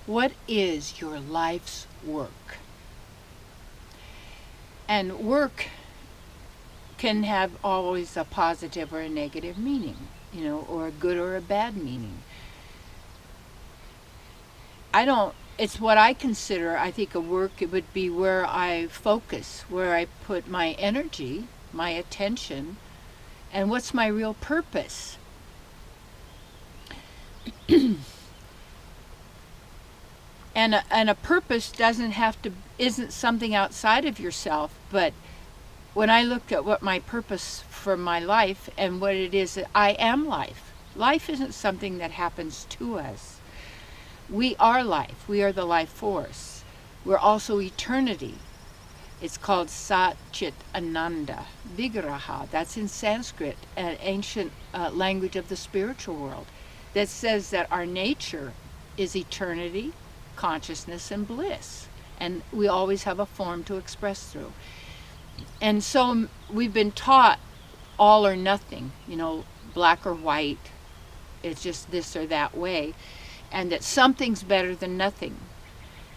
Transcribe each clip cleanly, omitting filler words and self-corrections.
What is your life's work? And work can have always a positive or a negative meaning, or a good or a bad meaning. It's what I consider, I think a work, it would be where I focus, where I put my energy, my attention, and what's my real purpose. And a purpose isn't something outside of yourself, but when I looked at what my purpose for my life and what it is, I am life. Life isn't something that happens to us. We are life. We are the life force. We're also eternity. It's called Sat-chit-ananda, vigraha. That's in Sanskrit, an ancient language of the spiritual world, that says that our nature is eternity, consciousness, and bliss. And we always have a form to express through. And so we've been taught all or nothing, black or white. It's just this or that way. And that something's better than nothing.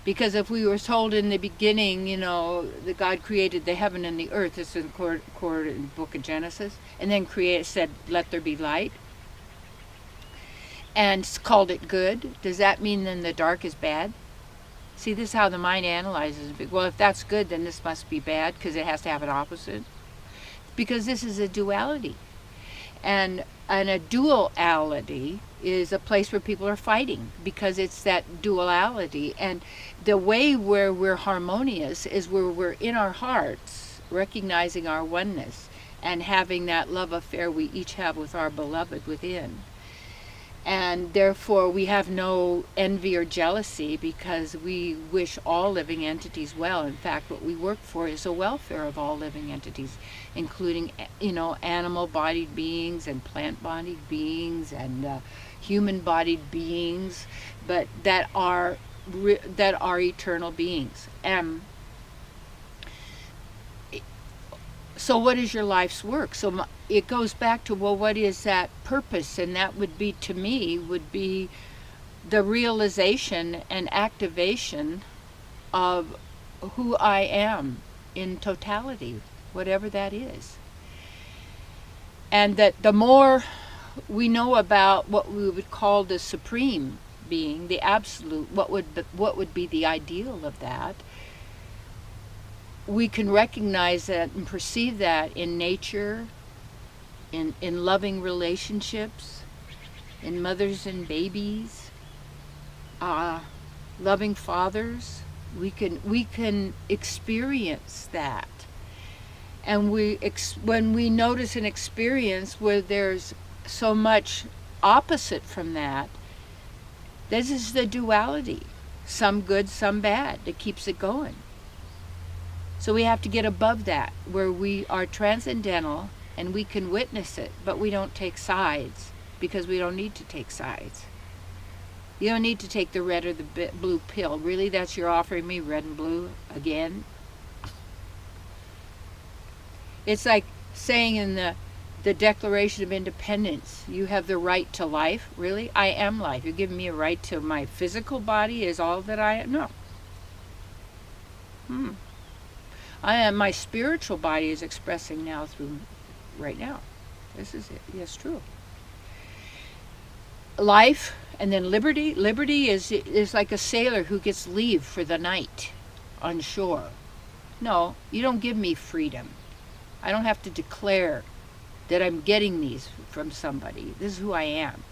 Because if we were told in the beginning, that God created the heaven and the earth, this is recorded in the book of Genesis, and then said, let there be light, and called it good, does that mean then the dark is bad? See, this is how the mind analyzes it. Well, if that's good, then this must be bad because it has to have an opposite. Because this is a duality. And a duality is a place where people are fighting because it's that duality. And the way where we're harmonious is where we're in our hearts, recognizing our oneness and having that love affair we each have with our beloved within. And therefore we have no envy or jealousy because we wish all living entities well. In fact, what we work for is the welfare of all living entities, including, animal-bodied beings and plant-bodied beings and human-bodied beings, but that are eternal beings. So what is your life's work? So it goes back to, well, what is that purpose? And that would be, to me, the realization and activation of who I am in totality, whatever that is. And that the more we know about what we would call the supreme being, the absolute, what would be the ideal of that, we can recognize that and perceive that in nature, in loving relationships, in mothers and babies, loving fathers. We can experience that. And when we notice an experience where there's so much opposite from that, this is the duality. Some good, some bad, that keeps it going. So we have to get above that, where we are transcendental and we can witness it, but we don't take sides, because we don't need to take sides. You don't need to take the red or the blue pill. Really, that's you're offering me red and blue again? It's like saying in the Declaration of Independence, you have the right to life. Really? I am life. You're giving me a right to my physical body is all that I am? No. I am, my spiritual body is expressing now through right now. This is it. Yes, true. Life, and then liberty. Liberty is like a sailor who gets leave for the night on shore. No, you don't give me freedom. I don't have to declare that I'm getting these from somebody. This is who I am.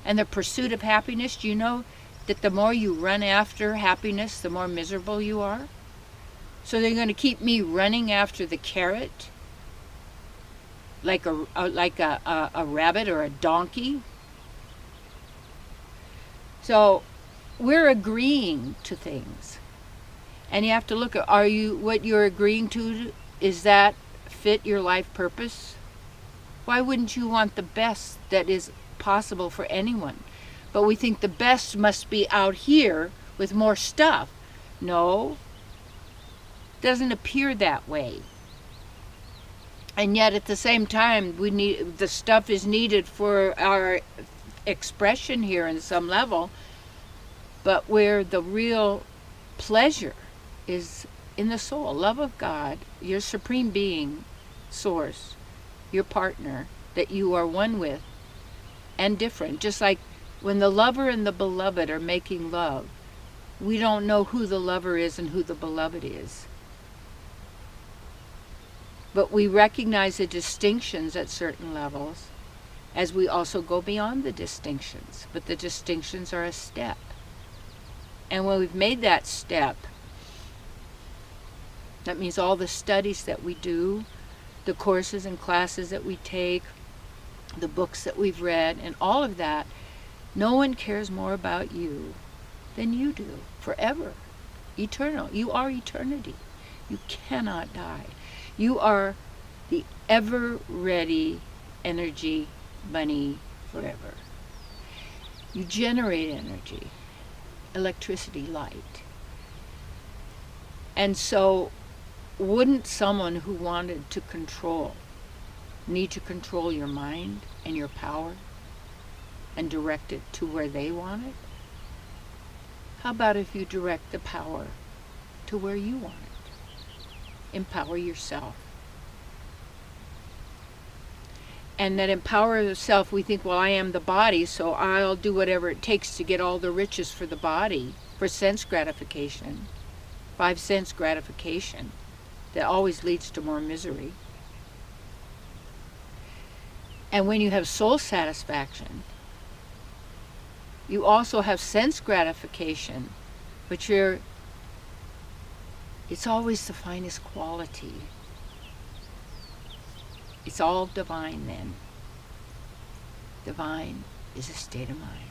And the pursuit of happiness, do you know that the more you run after happiness, the more miserable you are? So they're going to keep me running after the carrot, like a rabbit or a donkey. So we're agreeing to things, and you have to look at, what you're agreeing to, is that fit your life purpose? Why wouldn't you want the best that is possible for anyone? But we think the best must be out here with more stuff. No. Doesn't appear that way. And yet at the same time, the stuff is needed for our expression here in some level. but where the real pleasure is in the soul, love of God, your supreme being, source, your partner that you are one with and different. Just like when the lover and the beloved are making love, we don't know who the lover is and who the beloved is. But we recognize the distinctions at certain levels as we also go beyond the distinctions. But the distinctions are a step. And when we've made that step, that means all the studies that we do, the courses and classes that we take, the books that we've read, and all of that, no one cares more about you than you do, forever, eternal. You are eternity. You cannot die. You are the ever-ready energy bunny forever. You generate energy, electricity, light. And so, wouldn't someone who wanted to control need to control your mind and your power and direct it to where they want it? How about if you direct the power to where you want it? Empower yourself. And that empower yourself, we think, well, I am the body, so I'll do whatever it takes to get all the riches for the body, for sense gratification, 5 sense gratification, that always leads to more misery. And when you have soul satisfaction, you also have sense gratification, but it's always the finest quality. It's all divine then. Divine is a state of mind.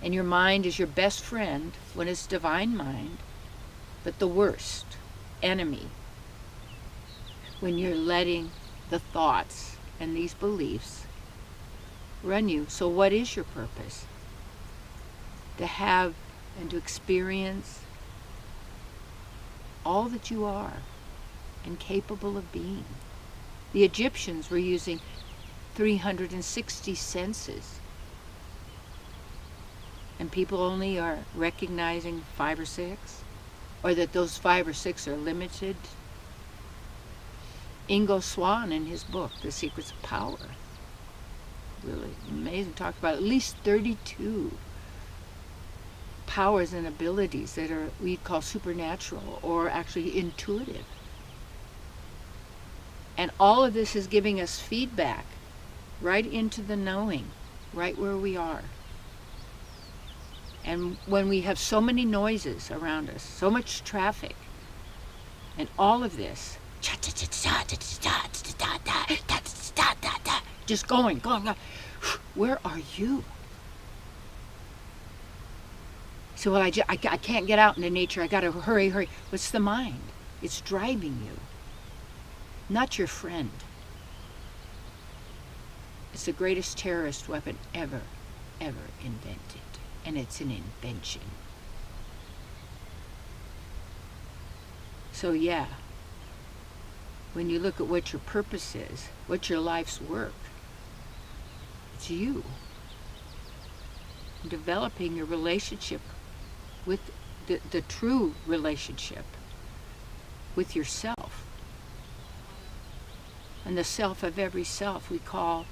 And your mind is your best friend when it's divine mind, but the worst enemy when you're letting the thoughts and these beliefs run you. So what is your purpose? To have and to experience all that you are and capable of being. The Egyptians were using 360 senses, and people only are recognizing 5 or 6, or that those 5 or 6 are limited. Ingo Swann, in his book, The Secrets of Power, really amazing, talked about at least 32 powers and abilities that are, we call supernatural, or actually intuitive. And all of this is giving us feedback right into the knowing, right where we are. And when we have so many noises around us, so much traffic, and all of this, just going, where are you? So, well, I can't get out into nature, I gotta hurry. What's the mind? It's driving you, not your friend. It's the greatest terrorist weapon ever invented. And it's an invention. So yeah, when you look at what your purpose is, what your life's work, it's you. Developing your relationship with the true relationship with yourself. And the self of every self we call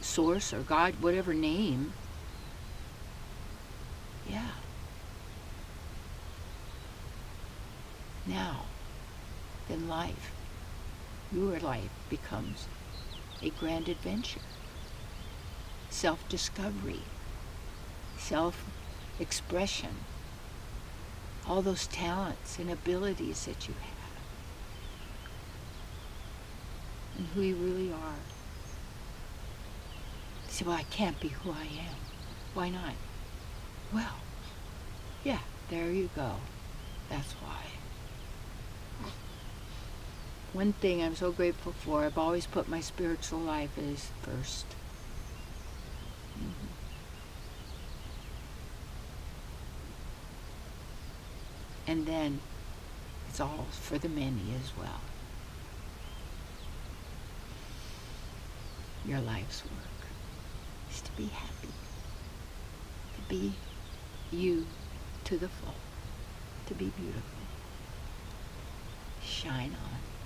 Source or God, whatever name. Yeah. Now, then life, your life becomes a grand adventure. Self-discovery, self-expression, all those talents and abilities that you have, and who you really are. You say, well, I can't be who I am. Why not? Well, yeah, there you go. That's why. One thing I'm so grateful for, I've always put my spiritual life as first. And then it's all for the many as well. Your life's work is to be happy, to be you to the full, to be beautiful. Shine on.